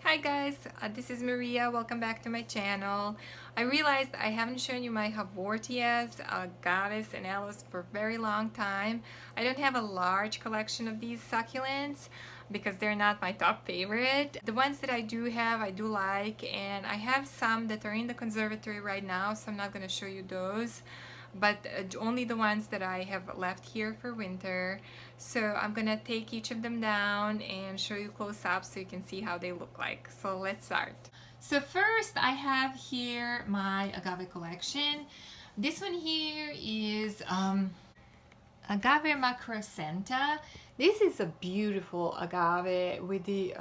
Hi guys, this is Maria. Welcome back to my channel. I realized I haven't shown you my Haworthias, Agaves, and Aloes for a very long time. I don't have a large collection of these succulents because they're not my top favorite. The ones that I do have, I do like, and I have some that are in the conservatory right now, so I'm not going to show you those. But only the ones that I have left here for winter. So I'm gonna take each of them down and show you close up so you can see how they look like. So let's start. So first I have here my agave collection. This one here is Agave macroacantha. This is a beautiful agave with the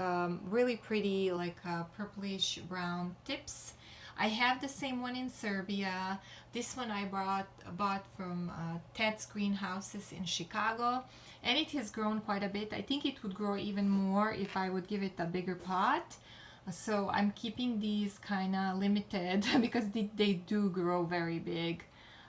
really pretty like purplish brown tips. I have the same one in Serbia. This one I bought from Ted's Greenhouses in Chicago, and it has grown quite a bit. I think it would grow even more if I would give it a bigger pot. So I'm keeping these kind of limited because they do grow very big.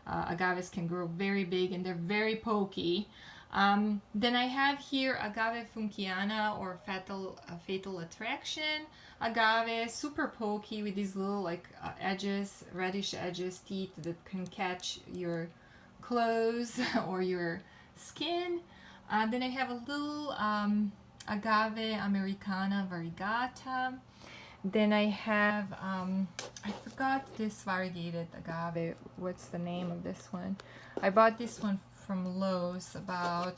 Agaves can grow very big and they're very pokey. Then I have here Agave funkiana or fatal attraction agave, super pokey with these little like edges, reddish edges, teeth that can catch your clothes or your skin. Then I have a little Agave Americana Variegata. Then I have, I forgot this variegated agave. What's the name of this one? I bought this one from Lowe's about,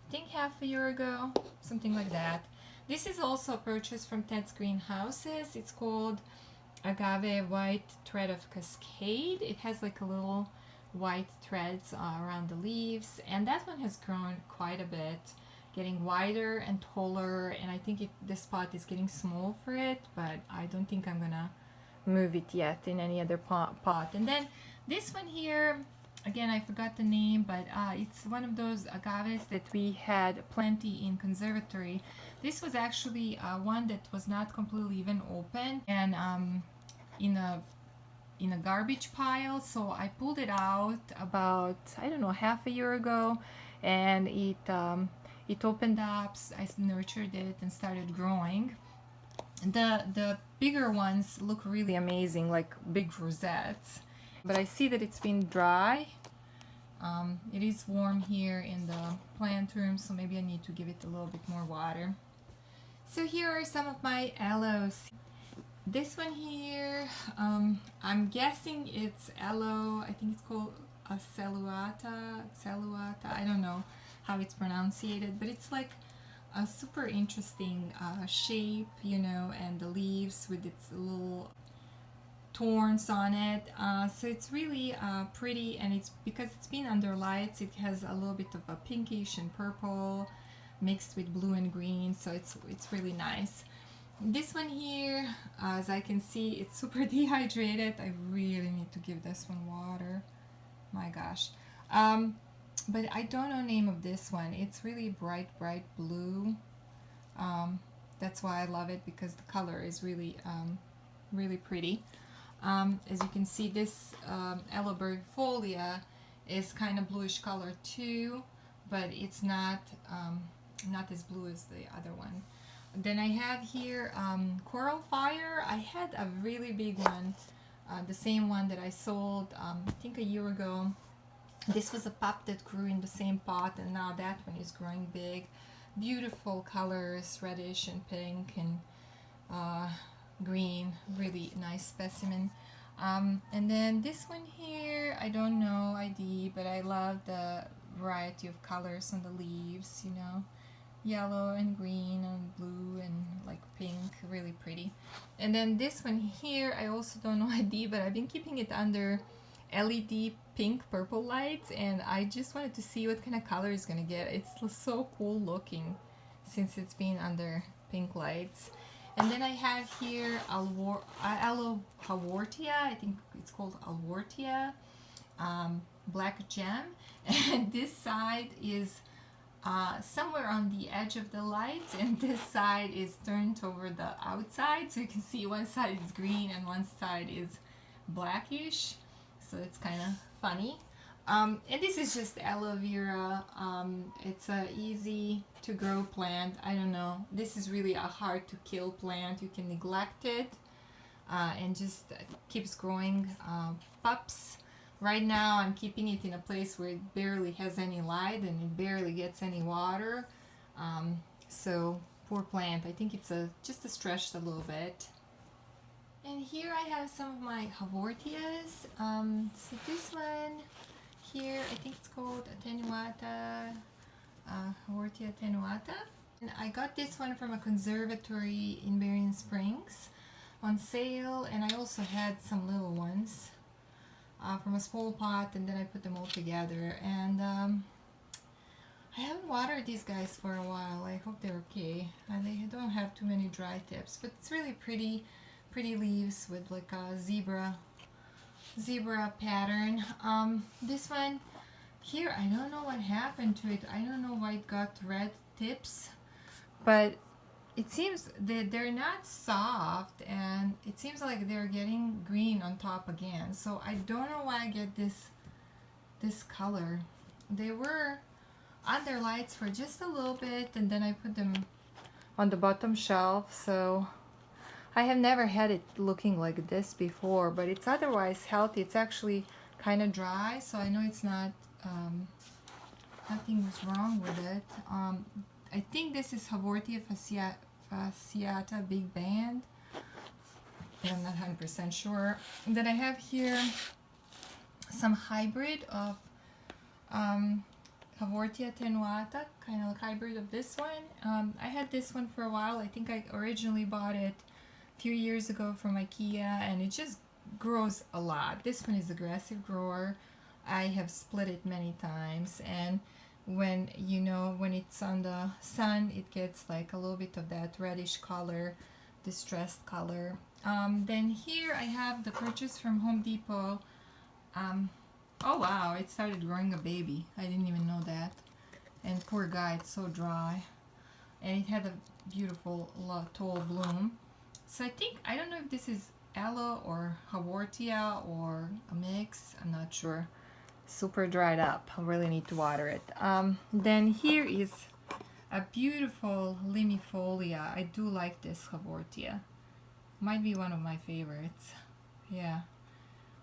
I think half a year ago, something like that. This is also purchased from Ted's Greenhouses. It's called Agave White Thread of Cascade. It has like a little white threads around the leaves, and that one has grown quite a bit, getting wider and taller, and I think this pot is getting small for it, but I don't think I'm gonna move it yet in any other pot. And then this one here, again, I forgot the name, but it's one of those agaves that we had plenty in conservatory. This was actually one that was not completely even open and in a garbage pile, so I pulled it out about, I don't know, half a year ago, and it opened up. I nurtured it and started growing. The bigger ones look really amazing, like big rosettes, but I see that it's been dry. It is warm here in the plant room, so maybe I need to give it a little bit more water. So here are some of my aloes. This one here, I'm guessing it's aloe, I think it's called aceluata, I don't know how it's pronounced, but it's like a super interesting shape, you know, and the leaves with its little thorns on it. So it's really pretty, and it's because it's been under lights, it has a little bit of a pinkish and purple mixed with blue and green, so it's really nice. This one here, as I can see, it's super dehydrated. I really need to give this one water. My gosh. But I don't know the name of this one. It's really bright blue. That's why I love it, because the color is really really pretty. As you can see, this Aloe brevifolia is kind of bluish color too, but it's not as blue as the other one. Then I have here Coral Fire. I had a really big one, the same one that I sold I think a year ago. This was a pup that grew in the same pot, and now that one is growing big. Beautiful colors, reddish and pink and green, really nice specimen. And then this one here, I don't know ID, but I love the variety of colors on the leaves, you know. Yellow and green and blue and like pink, really pretty. And then this one here, I also don't know ID, but I've been keeping it under LED pink purple lights, and I just wanted to see what kind of color it's gonna get. It's so cool looking since it's been under pink lights. And then I have here Aloe Haworthia, I think it's called Alworthia Black Gem, and this side is somewhere on the edge of the lights, and this side is turned over the outside, so you can see one side is green and one side is blackish, so it's kind of funny. And this is just aloe vera. It's a easy to grow plant. I don't know. This is really a hard to kill plant. You can neglect it and just keeps growing pups. Right now I'm keeping it in a place where it barely has any light and it barely gets any water. So poor plant. I think it's just stretched a little bit. And here I have some of my Haworthias. So this one here, I think it's called Attenuata, Haworthia Attenuata. And I got this one from a conservatory in Berrien Springs on sale, and I also had some little ones from a small pot, and then I put them all together. And I haven't watered these guys for a while. I hope they're okay. They don't have too many dry tips, but it's really pretty leaves with like a zebra pattern. This one here, I don't know what happened to it. I don't know why it got red tips, but it seems that they're not soft, and it seems like they're getting green on top again. So I don't know why I get this color. They were under lights for just a little bit, and then I put them on the bottom shelf. So I have never had it looking like this before, but it's otherwise healthy. It's actually kind of dry, so I know it's not, nothing was wrong with it. I think this is Haworthia Fasciata Big Band. I'm not 100% sure. And then I have here some hybrid of Haworthia Attenuata, kind of like hybrid of this one. I had this one for a while. I think I originally bought it a few years ago from IKEA, and it just grows a lot. This one is aggressive grower. I have split it many times, and when it's on the sun, it gets like a little bit of that reddish color, distressed color. Then here I have the purchase from Home Depot. Oh wow, it started growing a baby. I didn't even know that. And poor guy, it's so dry. And it had a beautiful tall bloom. So I don't know if this is aloe or Haworthia or a mix. I'm not sure. Super dried up. I really need to water it. Then here is a beautiful Limifolia. I do like this Haworthia. Might be one of my favorites. Yeah.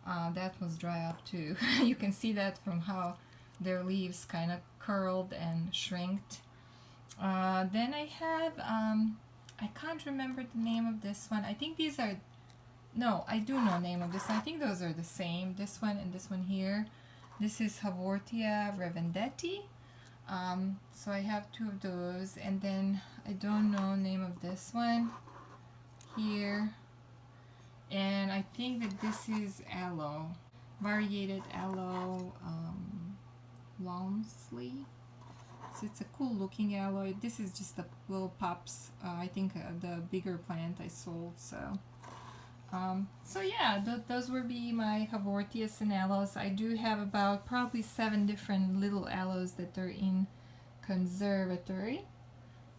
That was dry up too. You can see that from how their leaves kind of curled and shrinked. Then I have, I can't remember the name of this one. I think these are, no, I do know the name of this one. I think those are the same, this one and this one here. This is Haworthia Revendetii. So I have two of those, and then I don't know the name of this one here. And I think that this is aloe, variegated aloe Walmsley. So it's a cool looking aloe. This is just the little pups. I think the bigger plant I sold. So yeah, those would be my Haworthias and aloes. I do have about probably 7 different little aloes that are in conservatory,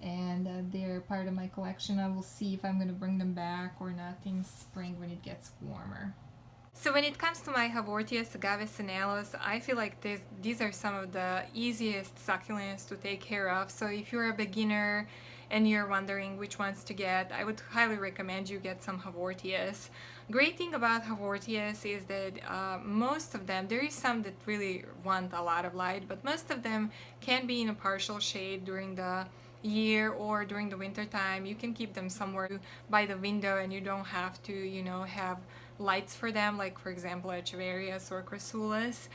and they're part of my collection. I will see if I'm going to bring them back or not in spring when it gets warmer. So when it comes to my Haworthias, Agaves, and aloes, I feel like these are some of the easiest succulents to take care of. So if you're a beginner and you're wondering which ones to get, I would highly recommend you get some Haworthias. Great thing about Haworthias is that most of them, there is some that really want a lot of light, but most of them can be in a partial shade during the year or during the winter time. You can keep them somewhere by the window, and you don't have to, have lights for them, like for example Echeverias or Crasulas.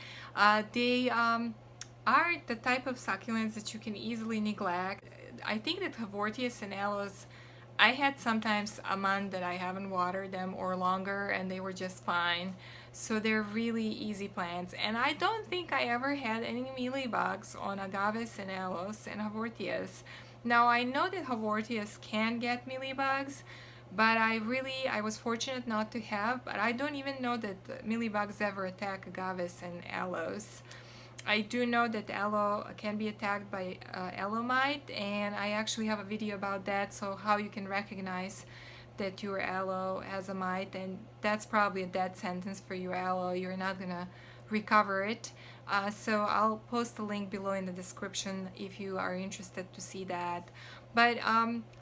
They are the type of succulents that you can easily neglect. I think that Haworthias and aloes, I had sometimes a month that I haven't watered them or longer, and they were just fine. So they're really easy plants, and I don't think I ever had any mealybugs on agaves and aloes and Haworthias. Now I know that Haworthias can get mealybugs, but I was fortunate not to have, but I don't even know that mealybugs ever attack agaves and aloes. I do know that aloe can be attacked by aloe mite, and I actually have a video about that, so how you can recognize that your aloe has a mite, and that's probably a dead sentence for your aloe. You're not gonna recover it. So I'll post a link below in the description if you are interested to see that. But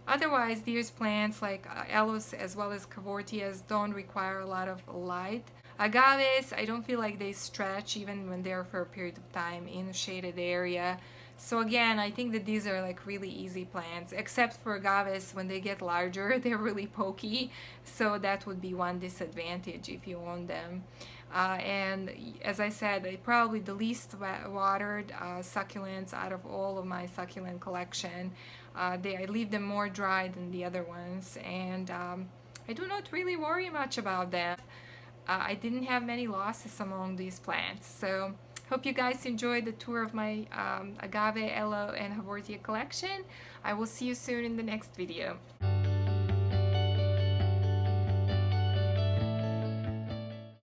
otherwise, these plants like aloes as well as Haworthias don't require a lot of light. Agaves, I don't feel like they stretch even when they're for a period of time in a shaded area. So again, I think that these are like really easy plants, except for agaves. When they get larger, they're really pokey. So that would be one disadvantage if you own them. And as I said, they probably the least watered succulents out of all of my succulent collection. I leave them more dry than the other ones, and I do not really worry much about them. I didn't have many losses among these plants. So hope you guys enjoyed the tour of my agave, aloe, and Haworthia collection. I will see you soon in the next video.